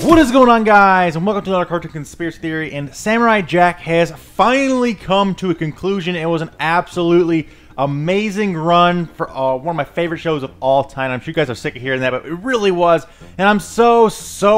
What is going on, guys, and welcome to another Cartoon Conspiracy Theory. And Samurai Jack has finally come to a conclusion. It was an absolutely amazing run for one of my favorite shows of all time. I'm sure you guys are sick of hearing that, but it really was. And I'm so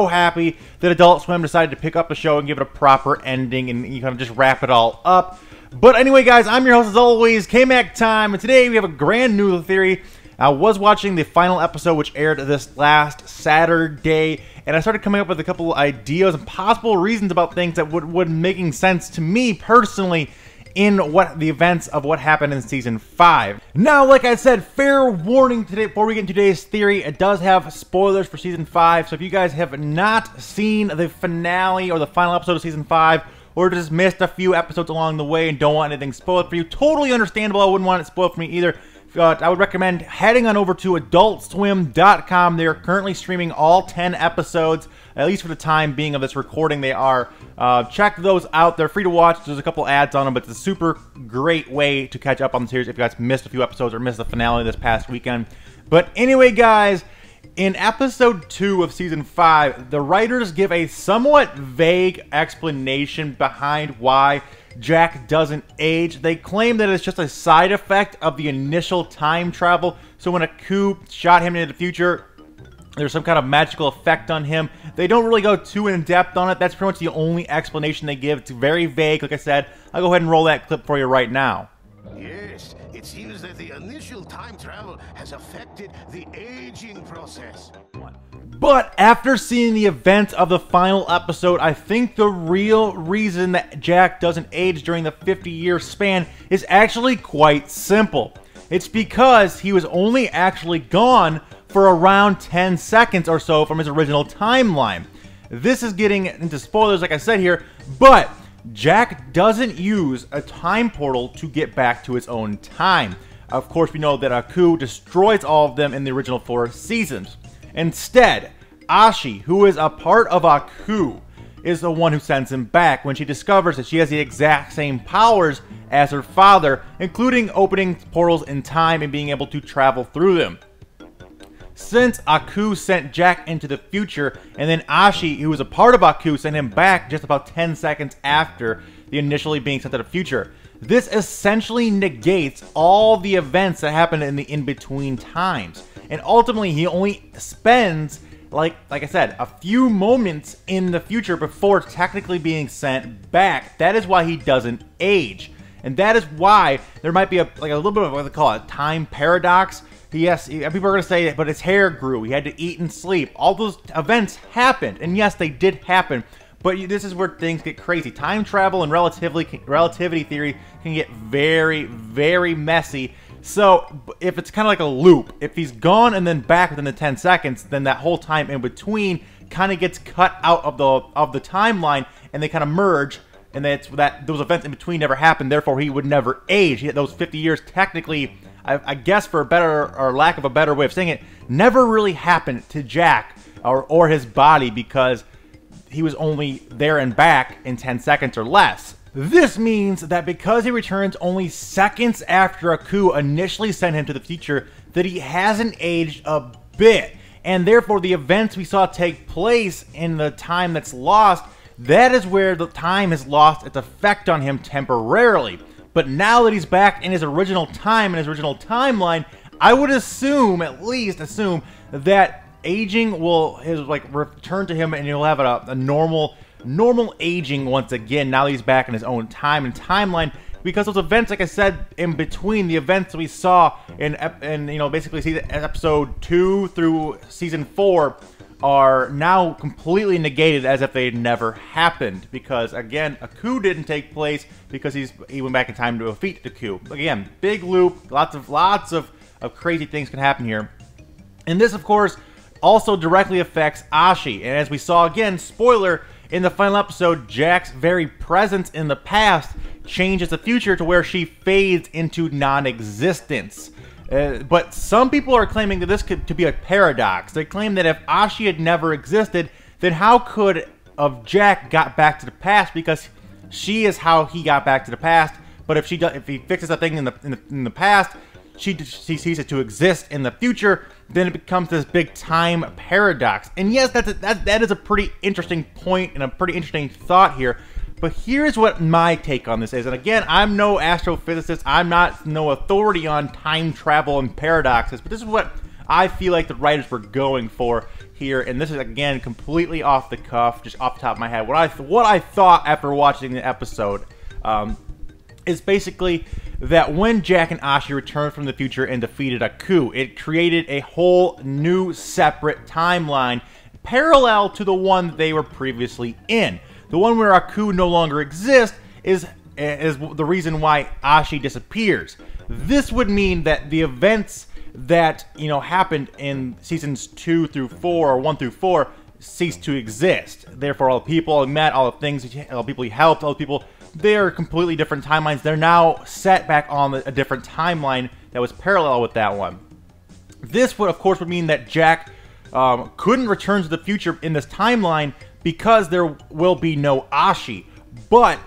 happy that Adult Swim decided to pick up the show and give it a proper ending and you kind of just wrap it all up. But anyway, guys, I'm your host as always, KMACK time, and today we have a brand new theory. I was watching the final episode, which aired this last Saturday, and I started coming up with a couple ideas and possible reasons about things that would making sense to me personally in what the events of what happened in season 5. Now, like I said, fair warning today before we get into today's theory, it does have spoilers for season 5. So if you guys have not seen the finale or the final episode of season 5, or just missed a few episodes along the way and don't want anything spoiled for you, totally understandable. I wouldn't want it spoiled for me either. I would recommend heading on over to AdultSwim.com. They are currently streaming all 10 episodes, at least for the time being of this recording. They are. Check those out. They're free to watch. There's a couple ads on them, but it's a super great way to catch up on the series if you guys missed a few episodes or missed the finale this past weekend. But anyway, guys, in episode 2 of season 5, the writers give a somewhat vague explanation behind why Jack doesn't age. They claim that it's just a side effect of the initial time travel. So when a coup shot him into the future, there's some kind of magical effect on him. They don't really go too in-depth on it. That's pretty much the only explanation they give. It's very vague. Like I said, I'll go ahead and roll that clip for you right now. Yes, it seems that the initial time travel has affected the aging process. But after seeing the events of the final episode, I think the real reason that Jack doesn't age during the 50-year span is actually quite simple. It's because he was only actually gone for around 10 seconds or so from his original timeline. This is getting into spoilers, like I said here, but Jack doesn't use a time portal to get back to his own time. Of course, we know that Aku destroys all of them in the original 4 seasons. Instead, Ashi, who is a part of Aku, is the one who sends him back when she discovers that she has the exact same powers as her father, including opening portals in time and being able to travel through them. Since Aku sent Jack into the future, and then Ashi, who was a part of Aku, sent him back just about 10 seconds after the initially being sent to the future, this essentially negates all the events that happened in the in-between times. And ultimately, he only spends, like I said, a few moments in the future before technically being sent back. That is why he doesn't age. And that is why there might be a little bit of what they call a time paradox. Yes, people are going to say, but his hair grew, he had to eat and sleep. All those events happened, and yes, they did happen. But this is where things get crazy. Time travel and relativity theory can get very, very messy. So, if it's kind of like a loop, if he's gone and then back within the 10 seconds, then that whole time in between kind of gets cut out of the timeline, and they kind of merge, and that those events in between never happened, therefore he would never age. Those 50 years technically, I guess for a better, or lack of a better way of saying it, never really happened to Jack or his body because he was only there and back in 10 seconds or less. This means that because he returns only seconds after Aku initially sent him to the future, that he hasn't aged a bit. And therefore, the events we saw take place in the time that's lost, that is where the time has lost its effect on him temporarily. But now that he's back in his original time, in his original timeline, I would assume, at least assume, that aging will return to him and he'll have a normal aging once again now that he's back in his own time and timeline, because those events, like I said, in between the events we saw in basically episode 2 through season 4 are now completely negated as if they never happened, because again, a coup didn't take place because he went back in time to defeat the coup. Again, big loop, lots of crazy things can happen here. And this, of course, also directly affects Ashi, and as we saw again, spoiler, in the final episode, Jack's very presence in the past changes the future to where she fades into non-existence. But some people are claiming that this could be a paradox. They claim that if Ashi had never existed, then how could Jack got back to the past? Because she is how he got back to the past. But if he fixes a thing in the past, she ceases to exist in the future, then it becomes this big time paradox. And yes, that is a pretty interesting point and a pretty interesting thought here. But here's what my take on this is. And again, I'm no astrophysicist. I'm not no authority on time travel and paradoxes. But this is what I feel like the writers were going for here. And this is, again, completely off the cuff, just off the top of my head. What I thought after watching the episode is basically that when Jack and Ashi returned from the future and defeated Aku, it created a whole new separate timeline parallel to the one they were previously in. The one where Aku no longer exists is the reason why Ashi disappears. This would mean that the events that, you know, happened in seasons 2 through 4 or 1 through 4 cease to exist. Therefore, all the people he met, all the things, all the people he helped, all the people, they're completely different timelines. They're now set back on a different timeline that was parallel with that one. This would, of course, would mean that Jack couldn't return to the future in this timeline because there will be no Ashi. But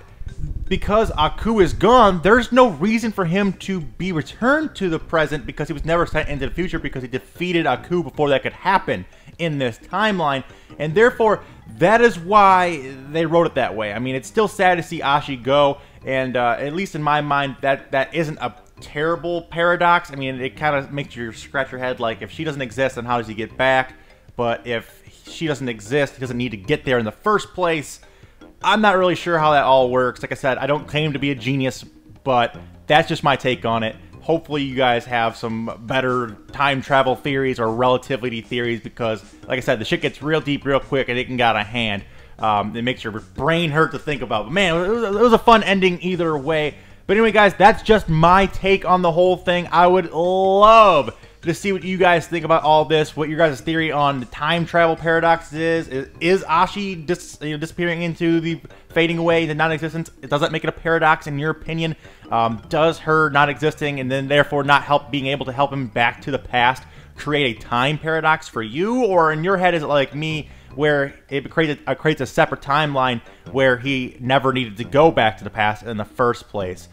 because Aku is gone, there's no reason for him to be returned to the present because he was never sent into the future because he defeated Aku before that could happen in this timeline. And therefore, that is why they wrote it that way. I mean, it's still sad to see Ashi go, and at least in my mind, that isn't a terrible paradox. I mean, it kind of makes you scratch your head, like, if she doesn't exist, then how does he get back? But if she doesn't exist, he doesn't need to get there in the first place. I'm not really sure how that all works. Like I said, I don't claim to be a genius, but that's just my take on it. Hopefully you guys have some better time travel theories or relativity theories, because, like I said, the shit gets real deep real quick and it can get out of hand. It makes your brain hurt to think about. But man, it was a fun ending either way. But anyway, guys, that's just my take on the whole thing. I would love to see what you guys think about all this, what your guys' theory on the time travel paradox is. Is Ashi disappearing into the fading away, the non-existence? Does that make it a paradox in your opinion? Does her not existing and then therefore not being able to help him back to the past create a time paradox for you? Or in your head, is it like me, where it creates a separate timeline where he never needed to go back to the past in the first place?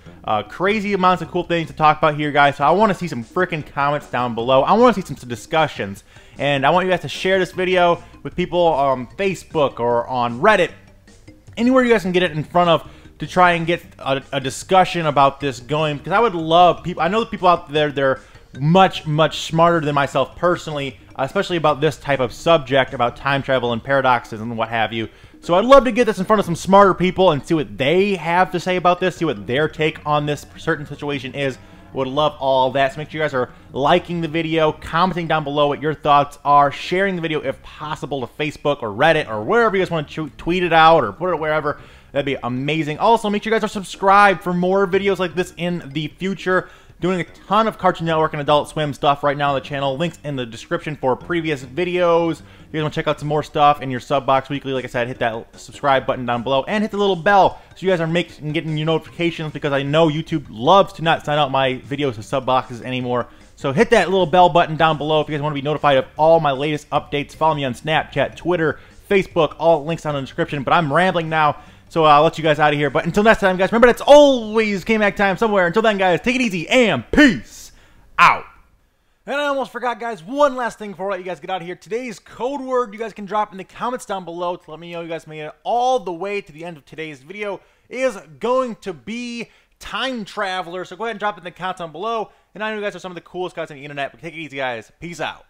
Crazy amounts of cool things to talk about here, guys. So I want to see some freaking comments down below. I want to see some discussions. And I want you guys to share this video with people on Facebook or on Reddit. Anywhere you guys can get it in front of to try and get a discussion about this going. Because I would love people. I know the people out there, they're much, much smarter than myself personally, especially about this type of subject, about time travel and paradoxes and what have you. So I'd love to get this in front of some smarter people and see what they have to say about this, see what their take on this certain situation is. Would love all that. So make sure you guys are liking the video, commenting down below what your thoughts are, sharing the video if possible to Facebook or Reddit or wherever you guys want to tweet it out or put it wherever. That'd be amazing. Also, make sure you guys are subscribed for more videos like this in the future. Doing a ton of Cartoon Network and Adult Swim stuff right now on the channel. Links in the description for previous videos. If you guys want to check out some more stuff in your sub box weekly, like I said, hit that subscribe button down below and hit the little bell so you guys are getting your notifications, because I know YouTube loves to not sign out my videos to sub boxes anymore. So hit that little bell button down below if you guys want to be notified of all my latest updates. Follow me on Snapchat, Twitter, Facebook, all links down in the description. But I'm rambling now, so I'll let you guys out of here. But until next time, guys, remember that's always KMACK time somewhere. Until then, guys, take it easy and peace out. And I almost forgot, guys, one last thing before I let you guys get out of here. Today's code word you guys can drop in the comments down below to let me know you guys made it all the way to the end of today's video is going to be time traveler. So go ahead and drop it in the comments down below. And I know you guys are some of the coolest guys on the internet. But take it easy, guys. Peace out.